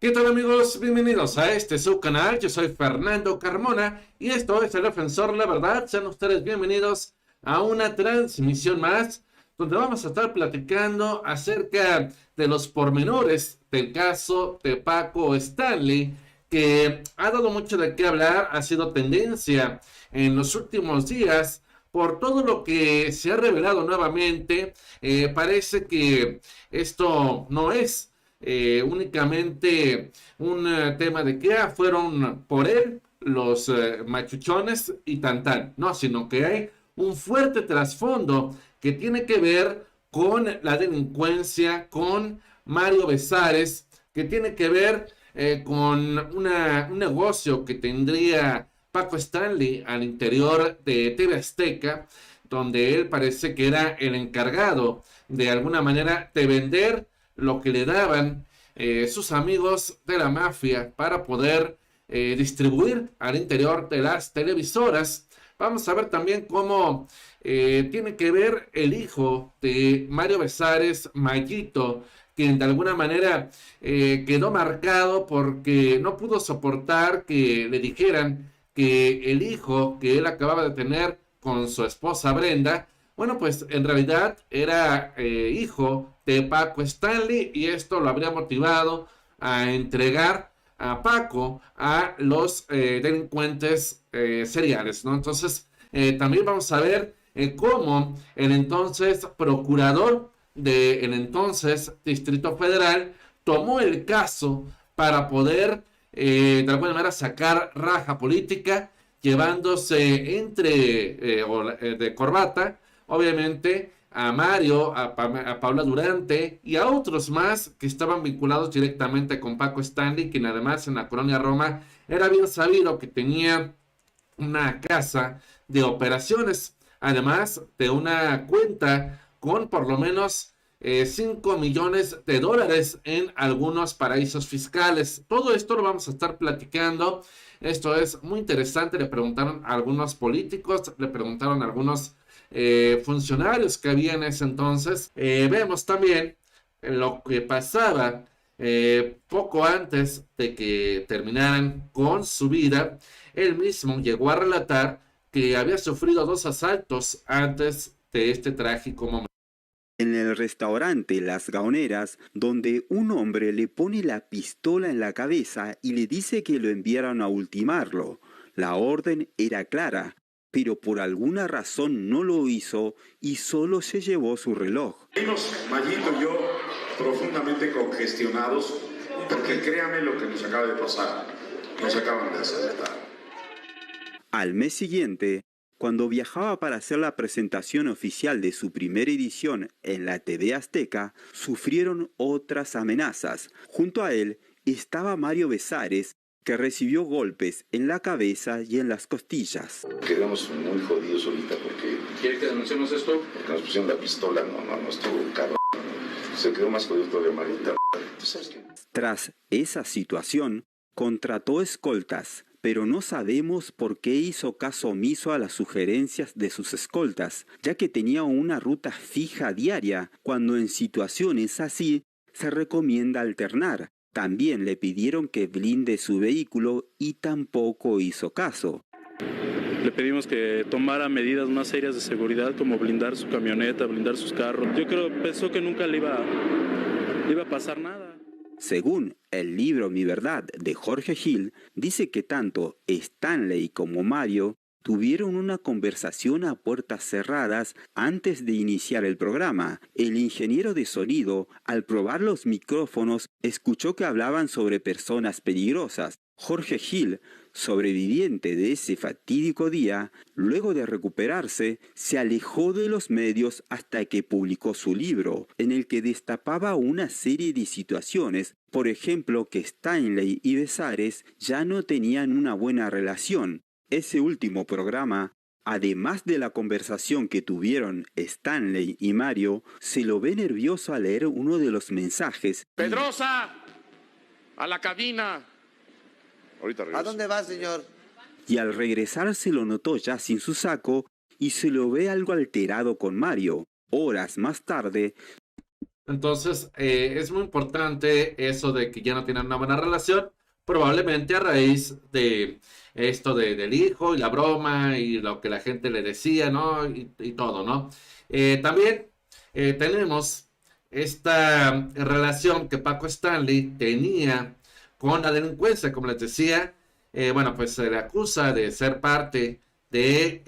¿Qué tal amigos? Bienvenidos a este subcanal. Yo soy Fernando Carmona y esto es El Defensor La Verdad. Sean ustedes bienvenidos a una transmisión más donde vamos a estar platicando acerca de los pormenores del caso de Paco Stanley, que ha dado mucho de qué hablar, ha sido tendencia en los últimos días por todo lo que se ha revelado nuevamente. Parece que esto no es únicamente un tema de que fueron por él los machuchones y tan tan, no, sino que hay un fuerte trasfondo que tiene que ver con la delincuencia, con Mario Besares, que tiene que ver con un negocio que tendría Paco Stanley al interior de TV Azteca, donde él parece que era el encargado de alguna manera de vender lo que le daban sus amigos de la mafia para poder distribuir al interior de las televisoras. Vamos a ver también cómo tiene que ver el hijo de Mario Besares, Mayito, quien de alguna manera quedó marcado porque no pudo soportar que le dijeran que el hijo que él acababa de tener con su esposa Brenda, bueno, pues en realidad era hijo de Paco Stanley y esto lo habría motivado a entregar a Paco a los delincuentes seriales, ¿no? Entonces, también vamos a ver cómo el entonces procurador del entonces Distrito Federal tomó el caso para poder de alguna manera sacar raja política, llevándose de corbata, obviamente, a Mario, a Paula Durante y a otros más que estaban vinculados directamente con Paco Stanley, quien además en la colonia Roma era bien sabido que tenía una casa de operaciones, además de una cuenta con por lo menos 5 millones de dólares en algunos paraísos fiscales. Todo esto lo vamos a estar platicando. Esto es muy interesante. Le preguntaron a algunos políticos, le preguntaron a algunos funcionarios que había en ese entonces. Vemos también lo que pasaba poco antes de que terminaran con su vida. Él mismo llegó a relatar que había sufrido 2 asaltos antes de este trágico momento. En el restaurante Las Gaoneras, donde un hombre le pone la pistola en la cabeza y le dice que lo enviaron a ultimarlo. La orden era clara, pero por alguna razón no lo hizo y solo se llevó su reloj. Vimos, Mayito y yo, profundamente congestionados, porque créame lo que nos acaba de pasar. Nos acaban de asaltar. Al mes siguiente, cuando viajaba para hacer la presentación oficial de su primera edición en la TV Azteca, sufrieron otras amenazas. Junto a él estaba Mario Besares, que recibió golpes en la cabeza y en las costillas. Quedamos muy jodidos ahorita porque... ¿Quiere que denunciemos esto? Porque nos pusieron la pistola, no estuvo cabrón. Se quedó más jodido todavía Marita. Tras esa situación, contrató escoltas, pero no sabemos por qué hizo caso omiso a las sugerencias de sus escoltas, ya que tenía una ruta fija diaria, cuando en situaciones así se recomienda alternar. También le pidieron que blinde su vehículo y tampoco hizo caso. Le pedimos que tomara medidas más serias de seguridad, como blindar su camioneta, blindar sus carros. Yo pensó que nunca le iba a pasar nada. Según el libro Mi Verdad de Jorge Gil, dice que tanto Stanley como Mario tuvieron una conversación a puertas cerradas antes de iniciar el programa. El ingeniero de sonido, al probar los micrófonos, escuchó que hablaban sobre personas peligrosas. Jorge Gil, sobreviviente de ese fatídico día, luego de recuperarse, se alejó de los medios hasta que publicó su libro, en el que destapaba una serie de situaciones, por ejemplo que Stanley y Besares ya no tenían una buena relación. Ese último programa, además de la conversación que tuvieron Stanley y Mario, se lo ve nervioso al leer uno de los mensajes. Pedrosa, a la cabina. Ahorita regreso. ¿A dónde va, señor? Y al regresar se lo notó ya sin su saco y se lo ve algo alterado con Mario. Horas más tarde, Entonces, es muy importante eso de que ya no tienen una buena relación, probablemente a raíz de esto del hijo y la broma y lo que la gente le decía, ¿no? Y todo, ¿no? También tenemos esta relación que Paco Stanley tenía con la delincuencia, como les decía, bueno, pues se le acusa de ser parte de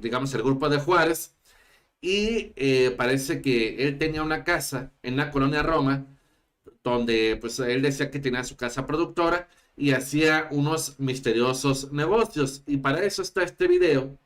digamos, el grupo de Juárez y parece que él tenía una casa en la colonia Roma, donde pues él decía que tenía su casa productora y hacía unos misteriosos negocios. Y para eso está este video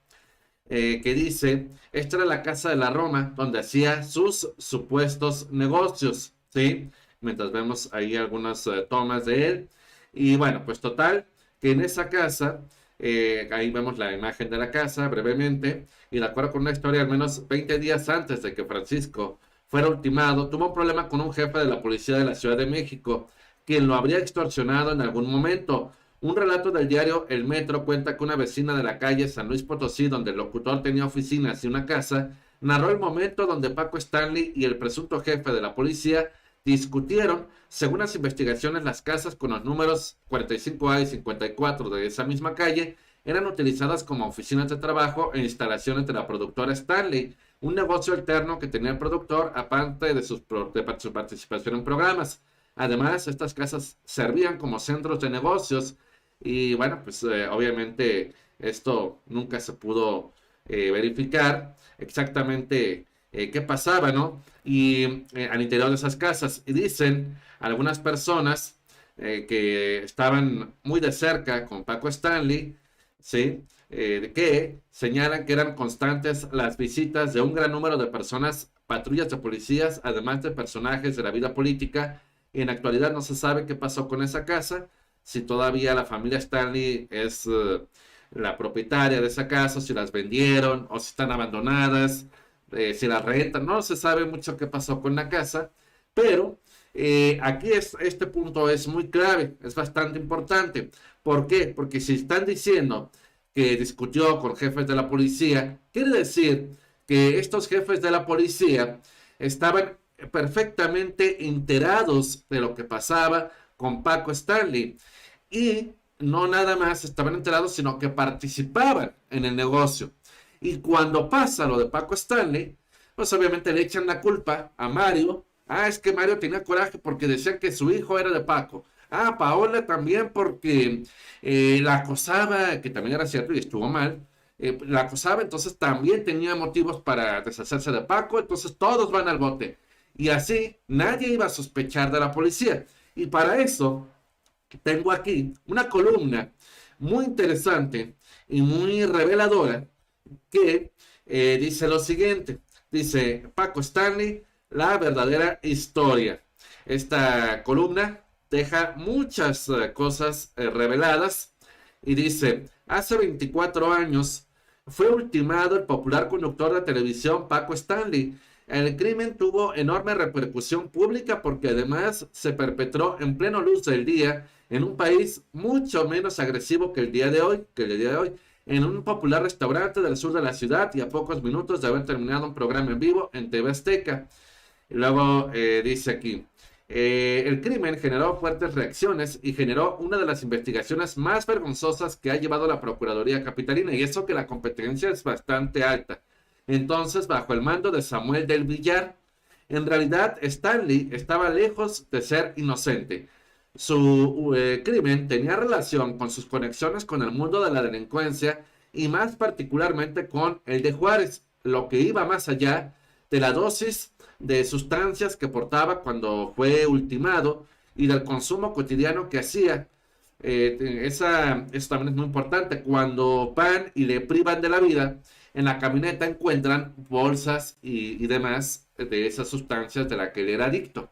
que dice, esta era la casa de la Roma, donde hacía sus supuestos negocios, ¿sí? Mientras vemos ahí algunas tomas de él. Y bueno, pues total, que en esa casa, ahí vemos la imagen de la casa brevemente, y de acuerdo con una historia, al menos 20 días antes de que Francisco fuera ultimado, tuvo un problema con un jefe de la policía de la Ciudad de México, quien lo habría extorsionado en algún momento. Un relato del diario El Metro cuenta que una vecina de la calle San Luis Potosí, donde el locutor tenía oficinas y una casa, narró el momento donde Paco Stanley y el presunto jefe de la policía discutieron. Según las investigaciones, las casas con los números 45A y 54 de esa misma calle eran utilizadas como oficinas de trabajo e instalaciones de la productora Stanley, un negocio alterno que tenía el productor aparte de su participación en programas. Además, estas casas servían como centros de negocios y bueno, pues obviamente esto nunca se pudo verificar exactamente qué pasaba, ¿no? Y al interior de esas casas. Y dicen algunas personas que estaban muy de cerca con Paco Stanley, ¿sí? Que señalan que eran constantes las visitas de un gran número de personas, patrullas de policías, además de personajes de la vida política. Y en la actualidad no se sabe qué pasó con esa casa, si todavía la familia Stanley es la propietaria de esa casa, si las vendieron o si están abandonadas, si las rentan, no se sabe mucho qué pasó con la casa, pero aquí este punto es muy clave, es bastante importante. ¿Por qué? Porque si están diciendo que discutió con jefes de la policía, quiere decir que estos jefes de la policía estaban perfectamente enterados de lo que pasaba con Paco Stanley y no nada más estaban enterados, sino que participaban en el negocio. Y cuando pasa lo de Paco Stanley, pues obviamente le echan la culpa a Mario. Ah, es que Mario tenía coraje porque decían que su hijo era de Paco. Ah, Paola también porque la acosaba, que también era cierto y estuvo mal. La acosaba, entonces también tenía motivos para deshacerse de Paco, entonces todos van al bote. Y así nadie iba a sospechar de la policía. Y para eso tengo aquí una columna muy interesante y muy reveladora que dice lo siguiente. Dice Paco Stanley, la verdadera historia. Esta columna deja muchas cosas reveladas y dice, hace 24 años fue ultimado el popular conductor de televisión Paco Stanley. El crimen tuvo enorme repercusión pública porque además se perpetró en pleno luz del día en un país mucho menos agresivo que el día de hoy, en un popular restaurante del sur de la ciudad y a pocos minutos de haber terminado un programa en vivo en TV Azteca. Y luego dice aquí, el crimen generó fuertes reacciones y generó una de las investigaciones más vergonzosas que ha llevado la Procuraduría Capitalina, y eso que la competencia es bastante alta. Entonces, bajo el mando de Samuel del Villar, en realidad Stanley estaba lejos de ser inocente. Su crimen tenía relación con sus conexiones con el mundo de la delincuencia y más particularmente con el de Juárez, lo que iba más allá de la dosis de sustancias que portaba cuando fue ultimado y del consumo cotidiano que hacía. Eso también es muy importante. Cuando van y le privan de la vida, en la camioneta encuentran bolsas y demás de esas sustancias de las que él era adicto.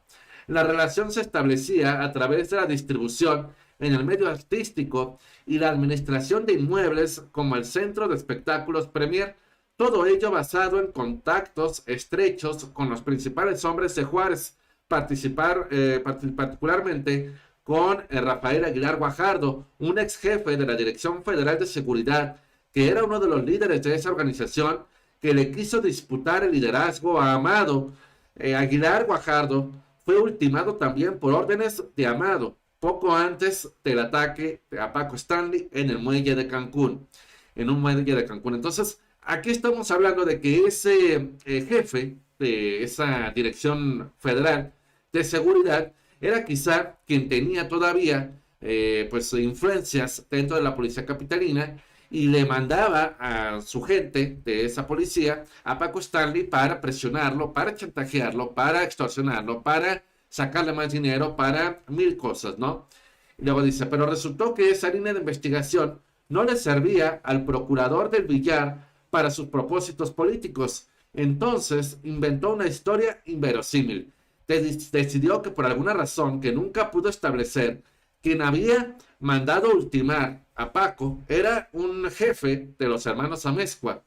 La relación se establecía a través de la distribución en el medio artístico y la administración de inmuebles como el Centro de Espectáculos Premier, todo ello basado en contactos estrechos con los principales hombres de Juárez, particularmente con Rafael Aguilar Guajardo, un ex jefe de la Dirección Federal de Seguridad, que era uno de los líderes de esa organización, que le quiso disputar el liderazgo a Amado. Aguilar Guajardo fue ultimado también por órdenes de Amado, poco antes del ataque a Paco Stanley en el muelle de Cancún, en un muelle de Cancún. Entonces, aquí estamos hablando de que ese jefe de esa dirección federal de seguridad era quizá quien tenía todavía pues influencias dentro de la policía capitalina y le mandaba a su gente de esa policía, a Paco Stanley, para presionarlo, para chantajearlo, para extorsionarlo, para sacarle más dinero, para mil cosas, ¿no? Y luego dice, pero resultó que esa línea de investigación no le servía al procurador del Villar para sus propósitos políticos. Entonces inventó una historia inverosímil. Decidió que por alguna razón que nunca pudo establecer, quien había mandado ultimar a Paco era un jefe de los hermanos Amezcua,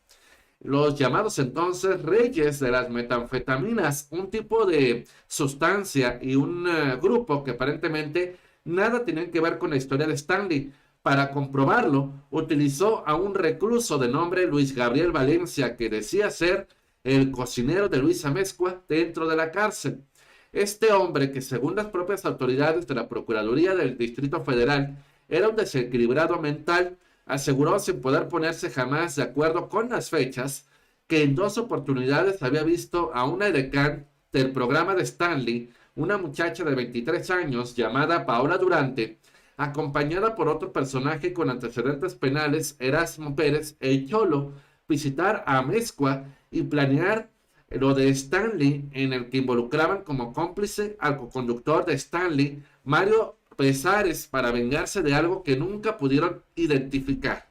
los llamados entonces reyes de las metanfetaminas, un tipo de sustancia y un grupo que aparentemente nada tenían que ver con la historia de Stanley. Para comprobarlo, utilizó a un recluso de nombre Luis Gabriel Valencia, que decía ser el cocinero de Luis Amezcua dentro de la cárcel. Este hombre, que según las propias autoridades de la Procuraduría del Distrito Federal, era un desequilibrado mental, aseguró sin poder ponerse jamás de acuerdo con las fechas, que en 2 oportunidades había visto a una edecán del programa de Stanley, una muchacha de 23 años llamada Paola Durante, acompañada por otro personaje con antecedentes penales, Erasmo Pérez, el Cholo, visitar a Amezcua y planear lo de Stanley, en el que involucraban como cómplice al coconductor de Stanley, Mario Besares, para vengarse de algo que nunca pudieron identificar.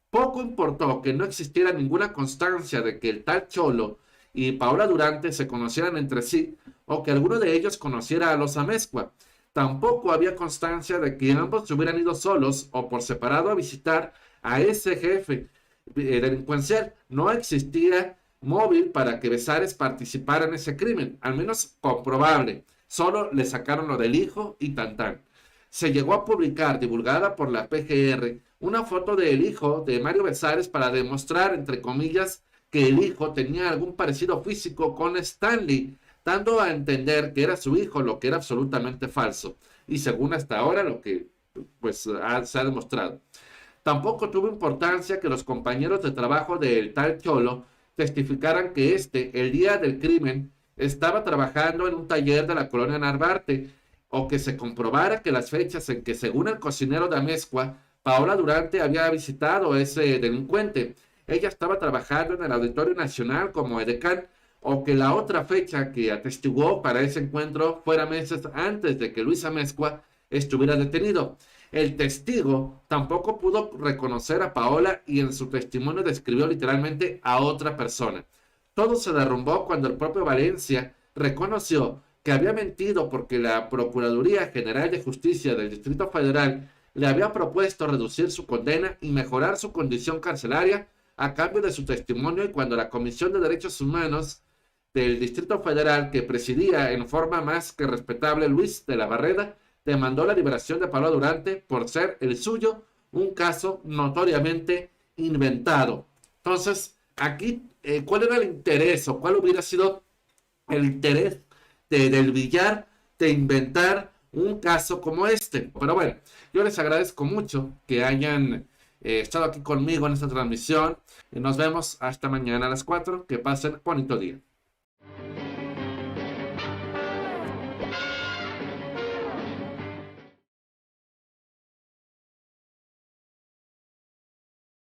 Poco importó que no existiera ninguna constancia de que el tal Cholo y Paola Durante se conocieran entre sí, o que alguno de ellos conociera a los Amezcua. Tampoco había constancia de que ambos se hubieran ido solos o por separado a visitar a ese jefe delincuencial. No existía móvil para que Besares participara en ese crimen, al menos comprobable. Solo le sacaron lo del hijo y tan. Se llegó a publicar, divulgada por la PGR, una foto del hijo de Mario Besares para demostrar, entre comillas, que el hijo tenía algún parecido físico con Stanley, dando a entender que era su hijo, lo que era absolutamente falso. Y según hasta ahora lo que pues se ha demostrado. Tampoco tuvo importancia que los compañeros de trabajo del tal Cholo testificaran que el día del crimen, estaba trabajando en un taller de la colonia Narvarte, o que se comprobara que las fechas en que, según el cocinero de Amezcua, Paola Durante había visitado a ese delincuente, ella estaba trabajando en el Auditorio Nacional como edecán, o que la otra fecha que atestiguó para ese encuentro fuera meses antes de que Luis Amezcua estuviera detenido. El testigo tampoco pudo reconocer a Paola y en su testimonio describió literalmente a otra persona. Todo se derrumbó cuando el propio Valencia reconoció que había mentido porque la Procuraduría General de Justicia del Distrito Federal le había propuesto reducir su condena y mejorar su condición carcelaria a cambio de su testimonio, y cuando la Comisión de Derechos Humanos del Distrito Federal, que presidía en forma más que respetable Luis de la Barreda, demandó la liberación de Paola Durante por ser el suyo un caso notoriamente inventado. Entonces, aquí, ¿cuál era el interés o cuál hubiera sido el interés del Villar de inventar un caso como este? Pero bueno, yo les agradezco mucho que hayan estado aquí conmigo en esta transmisión. Nos vemos hasta mañana a las 4. Que pasen bonito día.